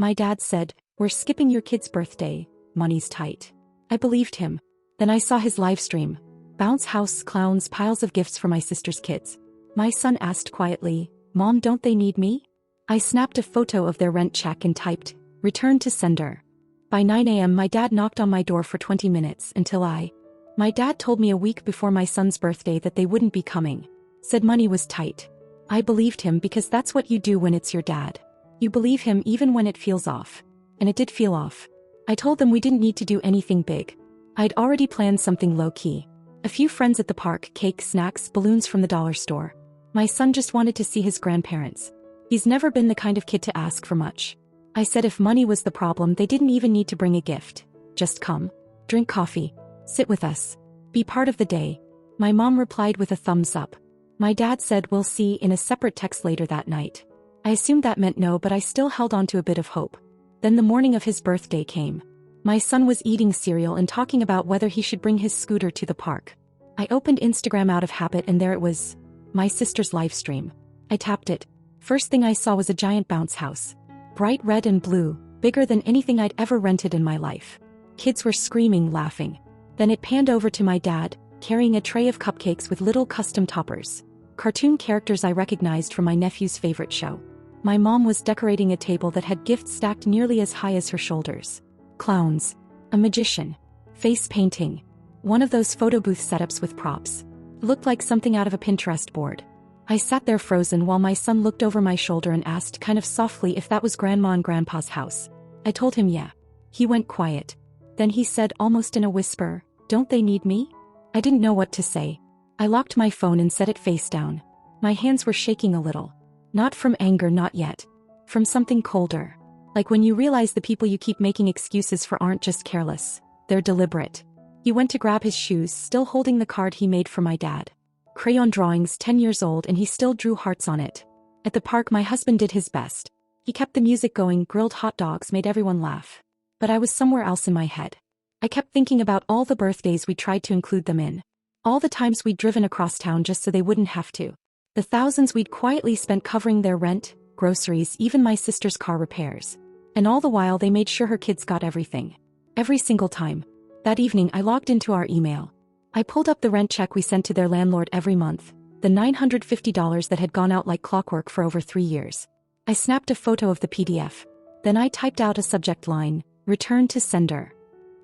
My dad said, "We're skipping your kid's birthday, money's tight." I believed him. Then I saw his live stream. Bounce house, clowns, piles of gifts for my sister's kids. My son asked quietly, "Mom, don't they need me?" I snapped a photo of their rent check and typed, "Return to sender." By 9 a.m. my dad knocked on my door for 20 minutes until My dad told me a week before my son's birthday that they wouldn't be coming. Said money was tight. I believed him because that's what you do when it's your dad. You believe him even when it feels off. And it did feel off. I told them we didn't need to do anything big. I'd already planned something low-key. A few friends at the park, cake, snacks, balloons from the dollar store. My son just wanted to see his grandparents. He's never been the kind of kid to ask for much. I said if money was the problem, they didn't even need to bring a gift. Just come. Drink coffee. Sit with us. Be part of the day. My mom replied with a thumbs up. My dad said we'll see in a separate text later that night. I assumed that meant no, but I still held on to a bit of hope. Then the morning of his birthday came. My son was eating cereal and talking about whether he should bring his scooter to the park. I opened Instagram out of habit and there it was. My sister's live stream. I tapped it. First thing I saw was a giant bounce house. Bright red and blue, bigger than anything I'd ever rented in my life. Kids were screaming, laughing. Then it panned over to my dad, carrying a tray of cupcakes with little custom toppers. Cartoon characters I recognized from my nephew's favorite show. My mom was decorating a table that had gifts stacked nearly as high as her shoulders. Clowns. A magician. Face painting. One of those photo booth setups with props. It looked like something out of a Pinterest board. I sat there frozen while my son looked over my shoulder and asked kind of softly if that was Grandma and Grandpa's house. I told him yeah. He went quiet. Then he said almost in a whisper, "Don't they need me?" I didn't know what to say. I locked my phone and set it face down. My hands were shaking a little. Not from anger, not yet. From something colder. Like when you realize the people you keep making excuses for aren't just careless. They're deliberate. He went to grab his shoes, still holding the card he made for my dad. Crayon drawings, 10 years old, and he still drew hearts on it. At the park my husband did his best. He kept the music going, grilled hot dogs made everyone laugh. But I was somewhere else in my head. I kept thinking about all the birthdays we tried to include them in. All the times we'd driven across town just so they wouldn't have to. The thousands we'd quietly spent covering their rent, groceries, even my sister's car repairs. And all the while they made sure her kids got everything. Every single time. That evening I logged into our email. I pulled up the rent check we sent to their landlord every month, the $950 that had gone out like clockwork for over 3 years. I snapped a photo of the PDF. Then I typed out a subject line, "Return to sender."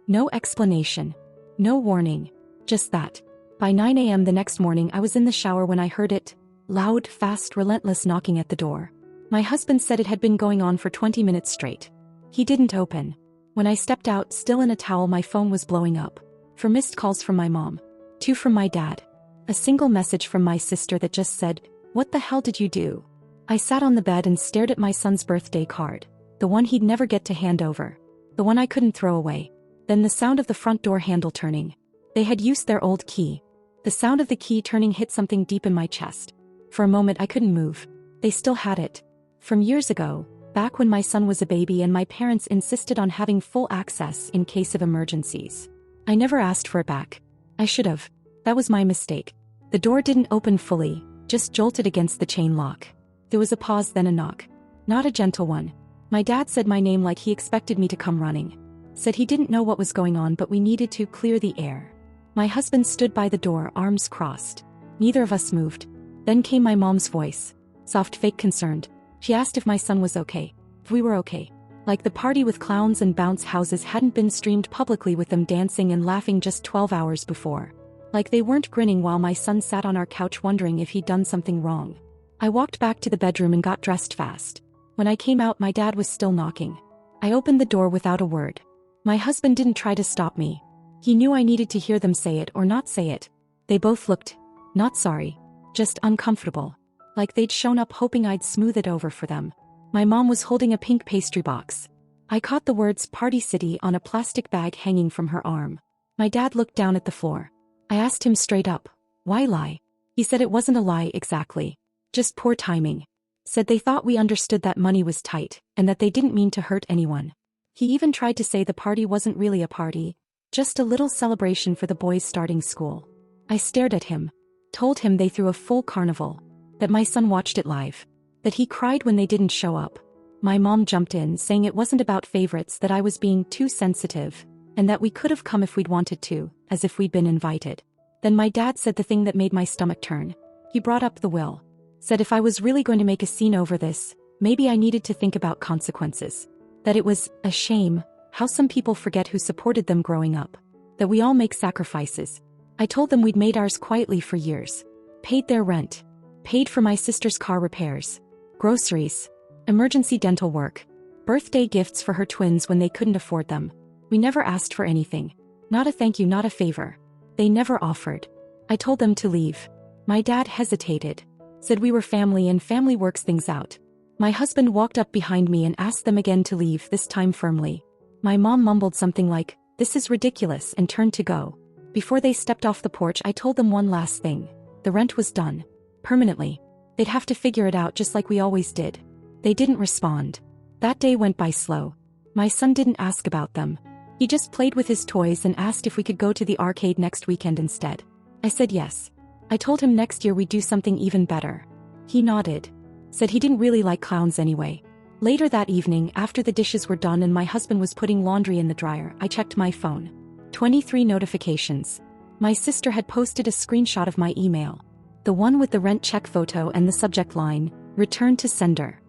No explanation. No warning. Just that. By 9 a.m. the next morning I was in the shower when I heard it. Loud, fast, relentless knocking at the door. My husband said it had been going on for 20 minutes straight. He didn't open. When I stepped out, still in a towel, my phone was blowing up. For missed calls from my mom. 2 from my dad. A single message from my sister that just said, "What the hell did you do?" I sat on the bed and stared at my son's birthday card. The one he'd never get to hand over. The one I couldn't throw away. Then the sound of the front door handle turning. They had used their old key. The sound of the key turning hit something deep in my chest. For a moment I couldn't move. They still had it. From years ago, back when my son was a baby and my parents insisted on having full access in case of emergencies. I never asked for it back. I should have. That was my mistake. The door didn't open fully, just jolted against the chain lock. There was a pause, then a knock. Not a gentle one. My dad said my name like he expected me to come running. Said he didn't know what was going on, but we needed to clear the air. My husband stood by the door, arms crossed. Neither of us moved. Then came my mom's voice. Soft, fake concerned. She asked if my son was okay. If we were okay. Like the party with clowns and bounce houses hadn't been streamed publicly with them dancing and laughing just 12 hours before. Like they weren't grinning while my son sat on our couch wondering if he'd done something wrong. I walked back to the bedroom and got dressed fast. When I came out, my dad was still knocking. I opened the door without a word. My husband didn't try to stop me. He knew I needed to hear them say it or not say it. They both looked, not sorry, just uncomfortable. Like they'd shown up hoping I'd smooth it over for them. My mom was holding a pink pastry box. I caught the words "Party City" on a plastic bag hanging from her arm. My dad looked down at the floor. I asked him straight up, "Why lie?" He said it wasn't a lie exactly. Just poor timing. Said they thought we understood that money was tight, and that they didn't mean to hurt anyone. He even tried to say the party wasn't really a party, just a little celebration for the boys starting school. I stared at him. Told him they threw a full carnival. That my son watched it live. That he cried when they didn't show up. My mom jumped in, saying it wasn't about favorites, that I was being too sensitive, and that we could have come if we'd wanted to, as if we'd been invited. Then my dad said the thing that made my stomach turn. He brought up the will. Said if I was really going to make a scene over this, maybe I needed to think about consequences. That it was a shame how some people forget who supported them growing up. That we all make sacrifices. I told them we'd made ours quietly for years. Paid their rent. Paid for my sister's car repairs. Groceries. Emergency dental work. Birthday gifts for her twins when they couldn't afford them. We never asked for anything. Not a thank you, not a favor. They never offered. I told them to leave. My dad hesitated. Said we were family and family works things out. My husband walked up behind me and asked them again to leave, this time firmly. My mom mumbled something like, "This is ridiculous," and turned to go. Before they stepped off the porch, I told them one last thing. The rent was done. Permanently. They'd have to figure it out just like we always did. They didn't respond. That day went by slow. My son didn't ask about them. He just played with his toys and asked if we could go to the arcade next weekend instead. I said yes. I told him next year we'd do something even better. He nodded. Said he didn't really like clowns anyway. Later that evening, after the dishes were done and my husband was putting laundry in the dryer, I checked my phone. 23 notifications. My sister had posted a screenshot of my email. The one with the rent check photo and the subject line, "Return to sender."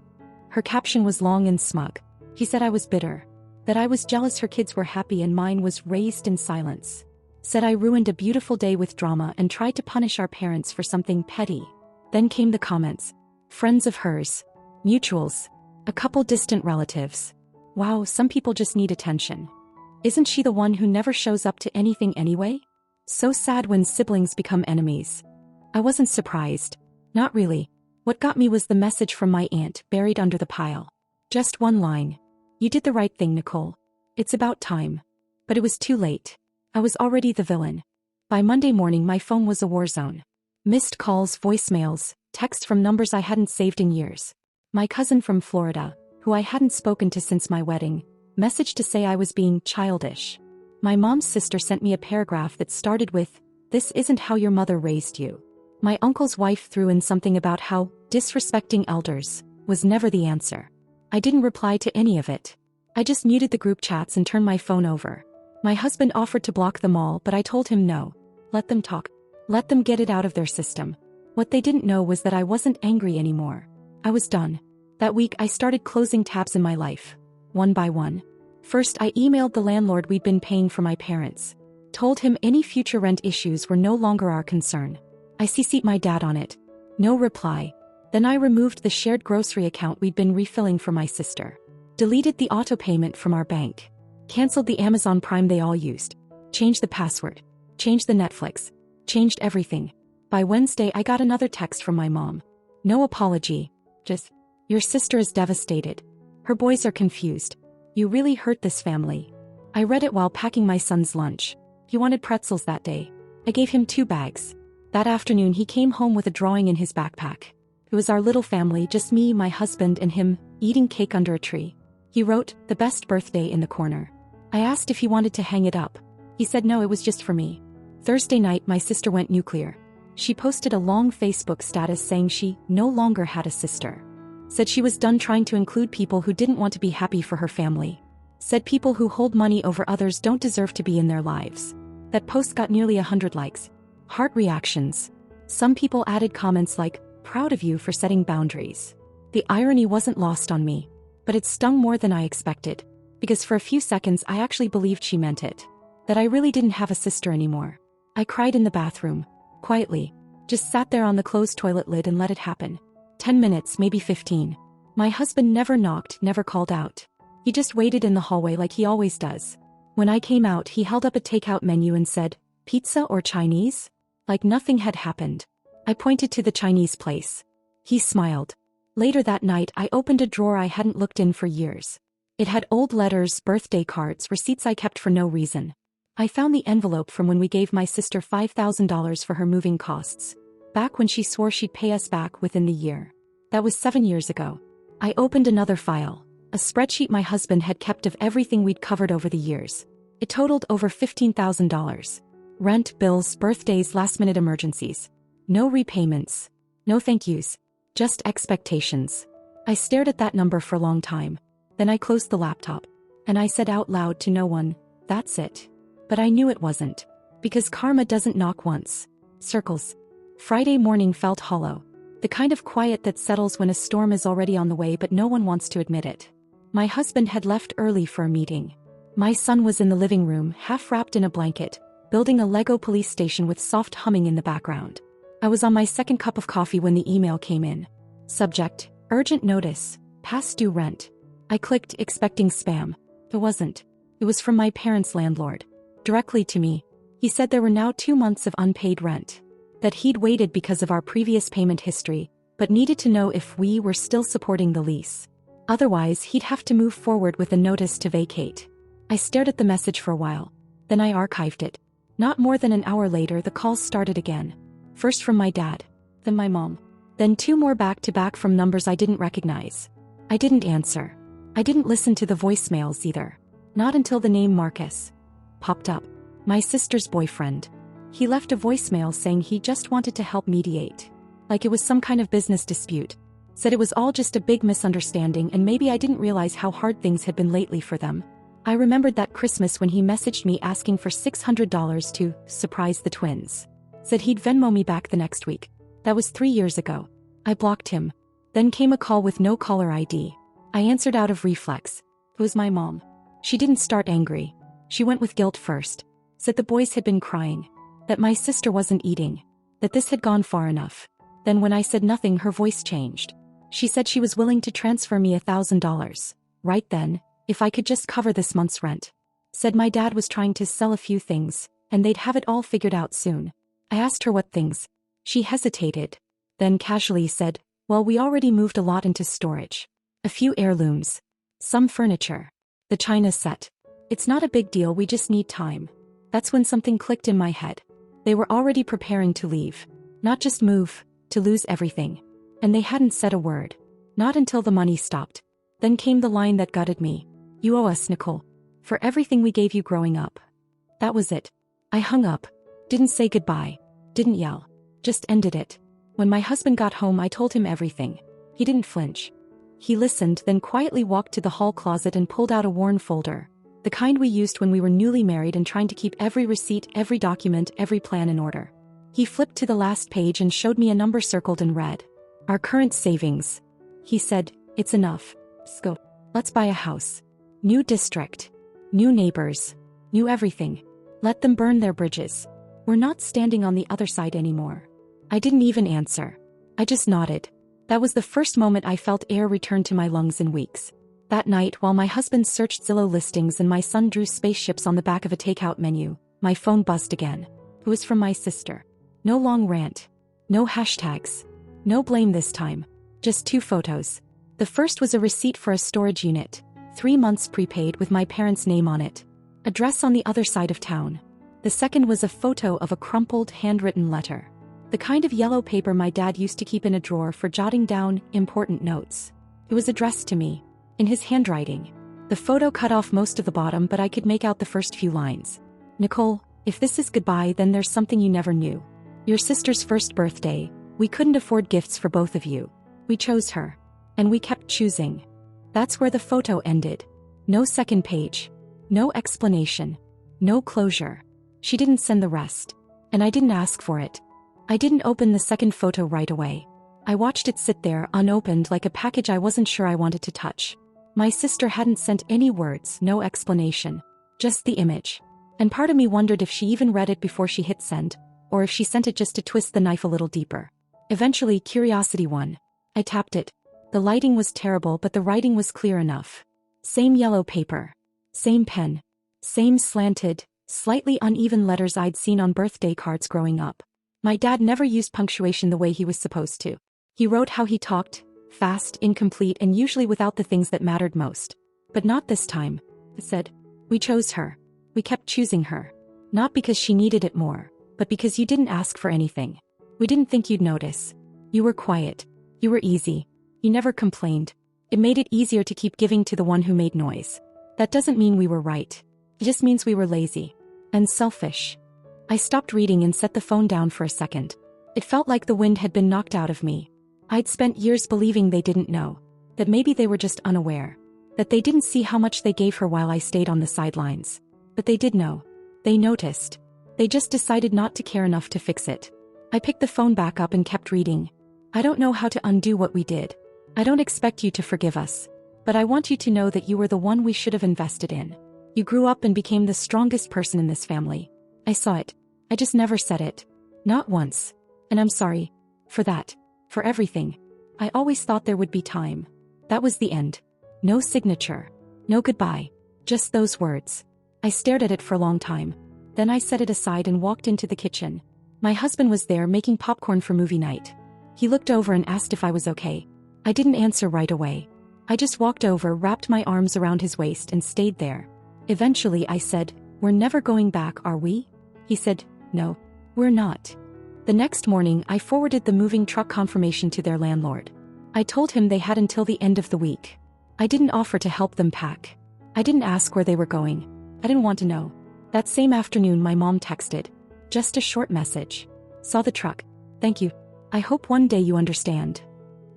Her caption was long and smug. He said I was bitter. That I was jealous her kids were happy and mine was raised in silence. Said I ruined a beautiful day with drama and tried to punish our parents for something petty. Then came the comments. Friends of hers. Mutuals. A couple distant relatives. Wow, some people just need attention. Isn't she the one who never shows up to anything anyway? So sad when siblings become enemies. I wasn't surprised. Not really. What got me was the message from my aunt buried under the pile. Just one line. "You did the right thing, Nicole. It's about time." But it was too late. I was already the villain. By Monday morning my phone was a war zone. Missed calls, voicemails, texts from numbers I hadn't saved in years. My cousin from Florida, who I hadn't spoken to since my wedding, messaged to say I was being childish. My mom's sister sent me a paragraph that started with, "This isn't how your mother raised you." My uncle's wife threw in something about how disrespecting elders was never the answer. I didn't reply to any of it. I just muted the group chats and turned my phone over. My husband offered to block them all, but I told him no. Let them talk. Let them get it out of their system. What they didn't know was that I wasn't angry anymore. I was done. That week I started closing tabs in my life. One by one. First I emailed the landlord we'd been paying for my parents. Told him any future rent issues were no longer our concern. I CC'd my dad on it. No reply. Then I removed the shared grocery account we'd been refilling for my sister. Deleted the auto payment from our bank. Cancelled the Amazon Prime they all used. Changed the password. Changed the Netflix. Changed everything. By Wednesday I got another text from my mom. No apology. Just, "Your sister is devastated. Her boys are confused. You really hurt this family." I read it while packing my son's lunch. He wanted pretzels that day. I gave him 2 bags. That afternoon he came home with a drawing in his backpack. It was our little family, just me, my husband, and him, eating cake under a tree. He wrote, "The best birthday" in the corner. I asked if he wanted to hang it up. He said no, it was just for me. Thursday night my sister went nuclear. She posted a long Facebook status saying she no longer had a sister. Said she was done trying to include people who didn't want to be happy for her family. Said people who hold money over others don't deserve to be in their lives. That post got nearly 100 likes. Heart reactions. Some people added comments like, "Proud of you for setting boundaries." The irony wasn't lost on me. But it stung more than I expected. Because for a few seconds I actually believed she meant it. That I really didn't have a sister anymore. I cried in the bathroom. Quietly. Just sat there on the closed toilet lid and let it happen. 10 minutes, maybe 15. My husband never knocked, never called out. He just waited in the hallway like he always does. When I came out he held up a takeout menu and said, "Pizza or Chinese?" Like nothing had happened. I pointed to the Chinese place. He smiled. Later that night I opened a drawer I hadn't looked in for years. It had old letters, birthday cards, receipts I kept for no reason. I found the envelope from when we gave my sister $5,000 for her moving costs. Back when she swore she'd pay us back within the year. That was 7 years ago. I opened another file. A spreadsheet my husband had kept of everything we'd covered over the years. It totaled over $15,000. Rent, bills, birthdays, last-minute emergencies. No repayments. No thank yous. Just expectations. I stared at that number for a long time. Then I closed the laptop. And I said out loud to no one, "That's it." But I knew it wasn't. Because karma doesn't knock once. Circles. Friday morning felt hollow. The kind of quiet that settles when a storm is already on the way but no one wants to admit it. My husband had left early for a meeting. My son was in the living room, half wrapped in a blanket, building a Lego police station with soft humming in the background. I was on my second cup of coffee when the email came in. Subject: urgent notice, past due rent. I clicked, expecting spam. It wasn't. It was from my parents' landlord. Directly to me. He said there were now 2 months of unpaid rent. That he'd waited because of our previous payment history, but needed to know if we were still supporting the lease. Otherwise, he'd have to move forward with a notice to vacate. I stared at the message for a while. Then I archived it. Not more than an hour later, the calls started again. First from my dad. Then my mom. Then 2 more back-to-back from numbers I didn't recognize. I didn't answer. I didn't listen to the voicemails either. Not until the name Marcus popped up. My sister's boyfriend. He left a voicemail saying he just wanted to help mediate. Like it was some kind of business dispute. Said it was all just a big misunderstanding and maybe I didn't realize how hard things had been lately for them. I remembered that Christmas when he messaged me asking for $600 to surprise the twins. Said he'd Venmo me back the next week. That was 3 years ago. I blocked him. Then came a call with no caller ID. I answered out of reflex. It was my mom. She didn't start angry. She went with guilt first. Said the boys had been crying. That my sister wasn't eating. That this had gone far enough. Then when I said nothing, her voice changed. She said she was willing to transfer me $1,000. Right then, if I could just cover this month's rent. Said my dad was trying to sell a few things, and they'd have it all figured out soon. I asked her what things. She hesitated. Then casually said, well, we already moved a lot into storage. A few heirlooms. Some furniture. The china set. It's not a big deal, we just need time. That's when something clicked in my head. They were already preparing to leave. Not just move, to lose everything. And they hadn't said a word. Not until the money stopped. Then came the line that gutted me. You owe us, Nicole. For everything we gave you growing up. That was it. I hung up. Didn't say goodbye. Didn't yell. Just ended it. When my husband got home, I told him everything. He didn't flinch. He listened, then quietly walked to the hall closet and pulled out a worn folder. The kind we used when we were newly married and trying to keep every receipt, every document, every plan in order. He flipped to the last page and showed me a number circled in red. Our current savings. He said, it's enough. Go. Let's buy a house. New district. New neighbors. New everything. Let them burn their bridges. We're not standing on the other side anymore. I didn't even answer. I just nodded. That was the first moment I felt air return to my lungs in weeks. That night, while my husband searched Zillow listings and my son drew spaceships on the back of a takeout menu, my phone buzzed again. It was from my sister. No long rant. No hashtags. No blame this time. Just 2 photos. The first was a receipt for a storage unit. 3 months prepaid with my parents' name on it. Address on the other side of town. The second was a photo of a crumpled, handwritten letter. The kind of yellow paper my dad used to keep in a drawer for jotting down important notes. It was addressed to me. In his handwriting. The photo cut off most of the bottom, but I could make out the first few lines. Nicole, if this is goodbye, then there's something you never knew. Your sister's first birthday. We couldn't afford gifts for both of you. We chose her. And we kept choosing. That's where the photo ended. No second page. No explanation. No closure. She didn't send the rest. And I didn't ask for it. I didn't open the second photo right away. I watched it sit there unopened like a package I wasn't sure I wanted to touch. My sister hadn't sent any words, no explanation. Just the image. And part of me wondered if she even read it before she hit send, or if she sent it just to twist the knife a little deeper. Eventually, curiosity won. I tapped it. The lighting was terrible, but the writing was clear enough. Same yellow paper. Same pen. Same slanted, slightly uneven letters I'd seen on birthday cards growing up. My dad never used punctuation the way he was supposed to. He wrote how he talked, fast, incomplete, and usually without the things that mattered most. But not this time. It said, we chose her. We kept choosing her. Not because she needed it more, but because you didn't ask for anything. We didn't think you'd notice. You were quiet. You were easy. You never complained. It made it easier to keep giving to the one who made noise. That doesn't mean we were right. It just means we were lazy. And selfish. I stopped reading and set the phone down for a second. It felt like the wind had been knocked out of me. I'd spent years believing they didn't know. that maybe they were just unaware, that they didn't see how much they gave her while I stayed on the sidelines. But they did know. They noticed. They just decided not to care enough to fix it. I picked the phone back up and kept reading. I don't know how to undo what we did. I don't expect you to forgive us. But I want you to know that you were the one we should have invested in. You grew up and became the strongest person in this family. I saw it. I just never said it. Not once. And I'm sorry. For that. For everything. I always thought there would be time. That was the end. No signature. No goodbye. Just those words. I stared at it for a long time. Then I set it aside and walked into the kitchen. My husband was there making popcorn for movie night. He looked over and asked if I was okay. I didn't answer right away. I just walked over, wrapped my arms around his waist and stayed there. Eventually I said, "We're never going back, are we?" He said, "No, we're not." The next morning I forwarded the moving truck confirmation to their landlord. I told him they had until the end of the week. I didn't offer to help them pack. I didn't ask where they were going. I didn't want to know. That same afternoon my mom texted. Just a short message. "Saw the truck. Thank you. I hope one day you understand."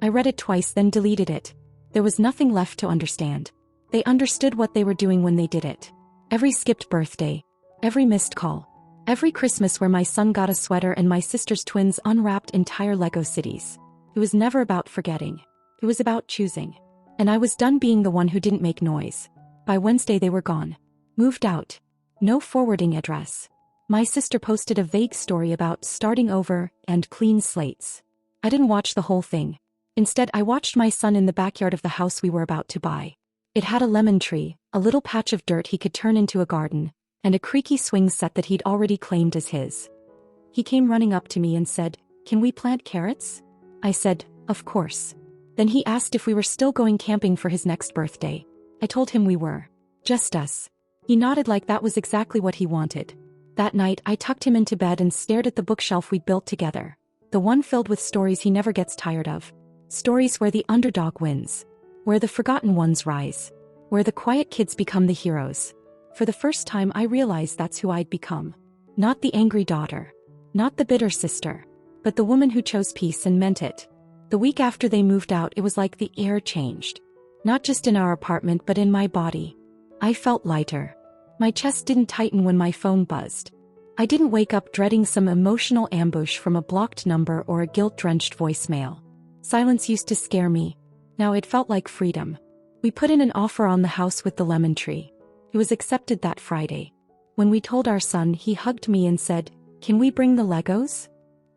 I read it twice then deleted it. There was nothing left to understand. They understood what they were doing when they did it. Every skipped birthday. Every missed call. Every Christmas where my son got a sweater and my sister's twins unwrapped entire Lego cities. It was never about forgetting. It was about choosing. And I was done being the one who didn't make noise. By Wednesday they were gone. Moved out. No forwarding address. My sister posted a vague story about starting over and clean slates. I didn't watch the whole thing. Instead, I watched my son in the backyard of the house we were about to buy. It had a lemon tree, a little patch of dirt he could turn into a garden, and a creaky swing set that he'd already claimed as his. He came running up to me and said, "Can we plant carrots?" I said, "Of course." Then he asked if we were still going camping for his next birthday. I told him we were. Just us. He nodded like that was exactly what he wanted. That night, I tucked him into bed and stared at the bookshelf we'd built together. The one filled with stories he never gets tired of. Stories where the underdog wins. Where the forgotten ones rise. Where the quiet kids become the heroes. For the first time I realized that's who I'd become. Not the angry daughter. Not the bitter sister. But the woman who chose peace and meant it. The week after they moved out, it was like the air changed. Not just in our apartment but in my body. I felt lighter. My chest didn't tighten when my phone buzzed. I didn't wake up dreading some emotional ambush from a blocked number or a guilt-drenched voicemail. Silence used to scare me. Now it felt like freedom. We put in an offer on the house with the lemon tree. It was accepted that Friday. When we told our son, he hugged me and said, "Can we bring the Legos?"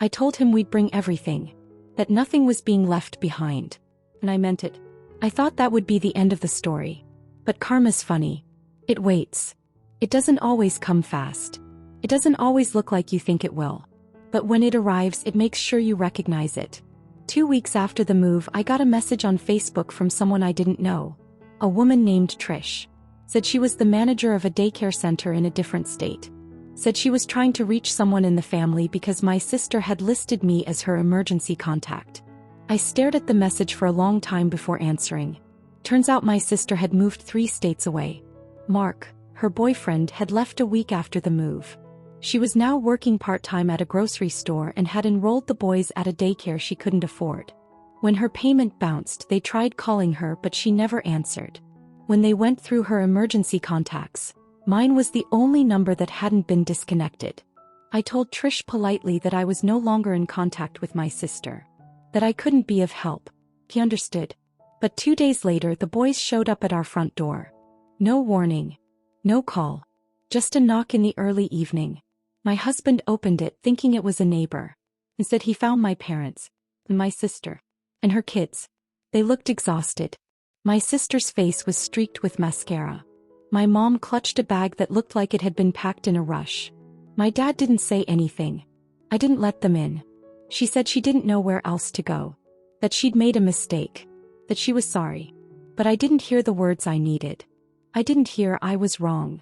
I told him we'd bring everything. That nothing was being left behind. And I meant it. I thought that would be the end of the story. But karma's funny. It waits. It doesn't always come fast. It doesn't always look like you think it will. But when it arrives, it makes sure you recognize it. 2 weeks after the move, I got a message on Facebook from someone I didn't know. A woman named Trish. Said she was the manager of a daycare center in a different state. Said she was trying to reach someone in the family because my sister had listed me as her emergency contact. I stared at the message for a long time before answering. Turns out my sister had moved 3 states away. Mark, her boyfriend, had left a week after the move. She was now working part-time at a grocery store and had enrolled the boys at a daycare she couldn't afford. When her payment bounced, they tried calling her but she never answered. When they went through her emergency contacts, mine was the only number that hadn't been disconnected. I told Trish politely that I was no longer in contact with my sister. That I couldn't be of help. He understood. But 2 days later the boys showed up at our front door. No warning. No call. Just a knock in the early evening. My husband opened it thinking it was a neighbor. Instead he found my parents. And my sister. And her kids. They looked exhausted. My sister's face was streaked with mascara. My mom clutched a bag that looked like it had been packed in a rush. My dad didn't say anything. I didn't let them in. She said she didn't know where else to go. That she'd made a mistake. That she was sorry. But I didn't hear the words I needed. I didn't hear I was wrong.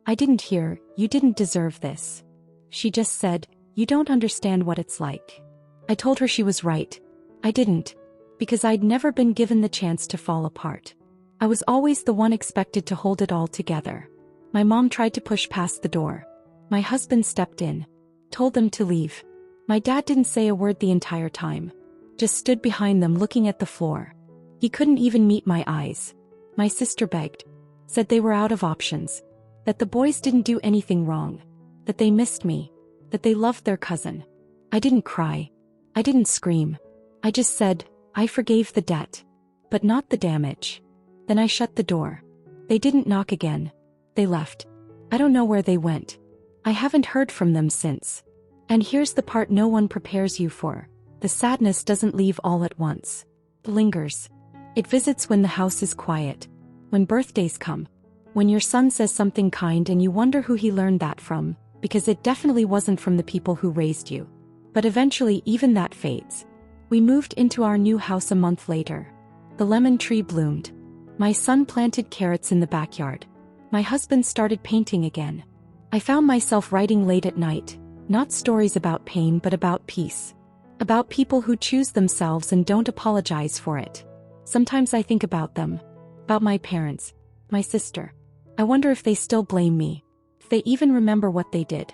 I didn't hear, "You didn't deserve this." She just said, "You don't understand what it's like." I told her she was right. I didn't. Because I'd never been given the chance to fall apart. I was always the one expected to hold it all together. My mom tried to push past the door. My husband stepped in. Told them to leave. My dad didn't say a word the entire time. Just stood behind them looking at the floor. He couldn't even meet my eyes. My sister begged. Said they were out of options. That the boys didn't do anything wrong. That they missed me. That they loved their cousin. I didn't cry. I didn't scream. I just said, I forgave the debt. But not the damage. Then I shut the door. They didn't knock again. They left. I don't know where they went. I haven't heard from them since. And here's the part no one prepares you for. The sadness doesn't leave all at once. It lingers. It visits when the house is quiet. When birthdays come. When your son says something kind and you wonder who he learned that from, because it definitely wasn't from the people who raised you. But eventually even that fades. We moved into our new house a month later. The lemon tree bloomed. My son planted carrots in the backyard. My husband started painting again. I found myself writing late at night, not stories about pain but about peace. About people who choose themselves and don't apologize for it. Sometimes I think about them. About my parents. My sister. I wonder if they still blame me. If they even remember what they did.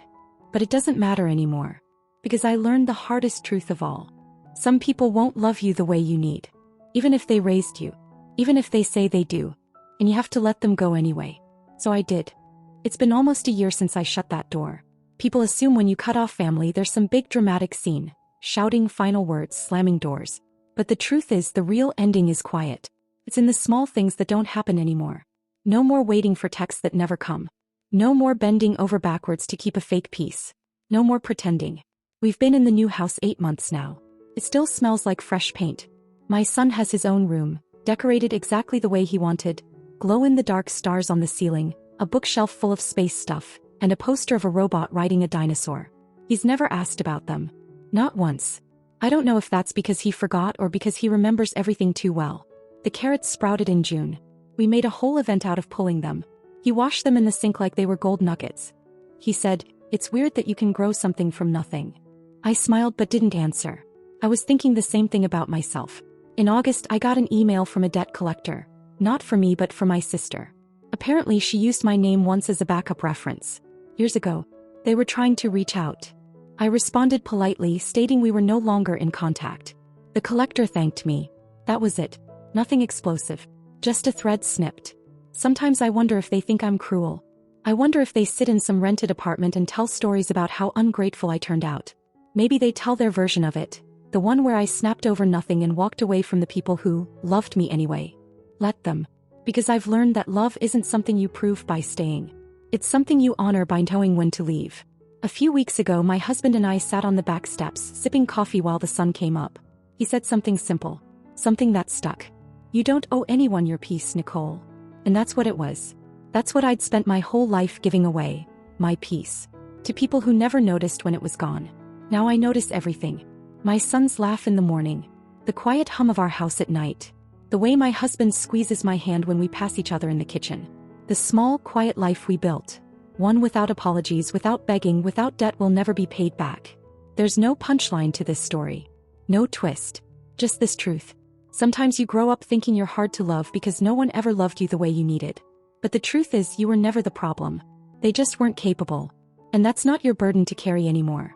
But it doesn't matter anymore. Because I learned the hardest truth of all. Some people won't love you the way you need. Even if they raised you. Even if they say they do. And you have to let them go anyway. So I did. It's been almost a year since I shut that door. People assume when you cut off family there's some big dramatic scene. Shouting final words, slamming doors. But the truth is the real ending is quiet. It's in the small things that don't happen anymore. No more waiting for texts that never come. No more bending over backwards to keep a fake peace. No more pretending. We've been in the new house 8 months now. It still smells like fresh paint. My son has his own room, decorated exactly the way he wanted. Glow-in-the-dark stars on the ceiling, a bookshelf full of space stuff, and a poster of a robot riding a dinosaur. He's never asked about them. Not once. I don't know if that's because he forgot or because he remembers everything too well. The carrots sprouted in June. We made a whole event out of pulling them. He washed them in the sink like they were gold nuggets. He said, "It's weird that you can grow something from nothing." I smiled but didn't answer. I was thinking the same thing about myself. In August I got an email from a debt collector. Not for me but for my sister. Apparently she used my name once as a backup reference. Years ago. They were trying to reach out. I responded politely, stating we were no longer in contact. The collector thanked me. That was it. Nothing explosive. Just a thread snipped. Sometimes I wonder if they think I'm cruel. I wonder if they sit in some rented apartment and tell stories about how ungrateful I turned out. Maybe they tell their version of it. The one where I snapped over nothing and walked away from the people who loved me anyway. Let them. Because I've learned that love isn't something you prove by staying. It's something you honor by knowing when to leave. A few weeks ago my husband and I sat on the back steps, sipping coffee while the sun came up. He said something simple. Something that stuck. "You don't owe anyone your peace, Nicole." And that's what it was. That's what I'd spent my whole life giving away. My peace. To people who never noticed when it was gone. Now I notice everything. My son's laugh in the morning. The quiet hum of our house at night. The way my husband squeezes my hand when we pass each other in the kitchen. The small, quiet life we built. One without apologies, without begging, without debt will never be paid back. There's no punchline to this story. No twist. Just this truth. Sometimes you grow up thinking you're hard to love because no one ever loved you the way you needed. But the truth is you were never the problem. They just weren't capable. And that's not your burden to carry anymore.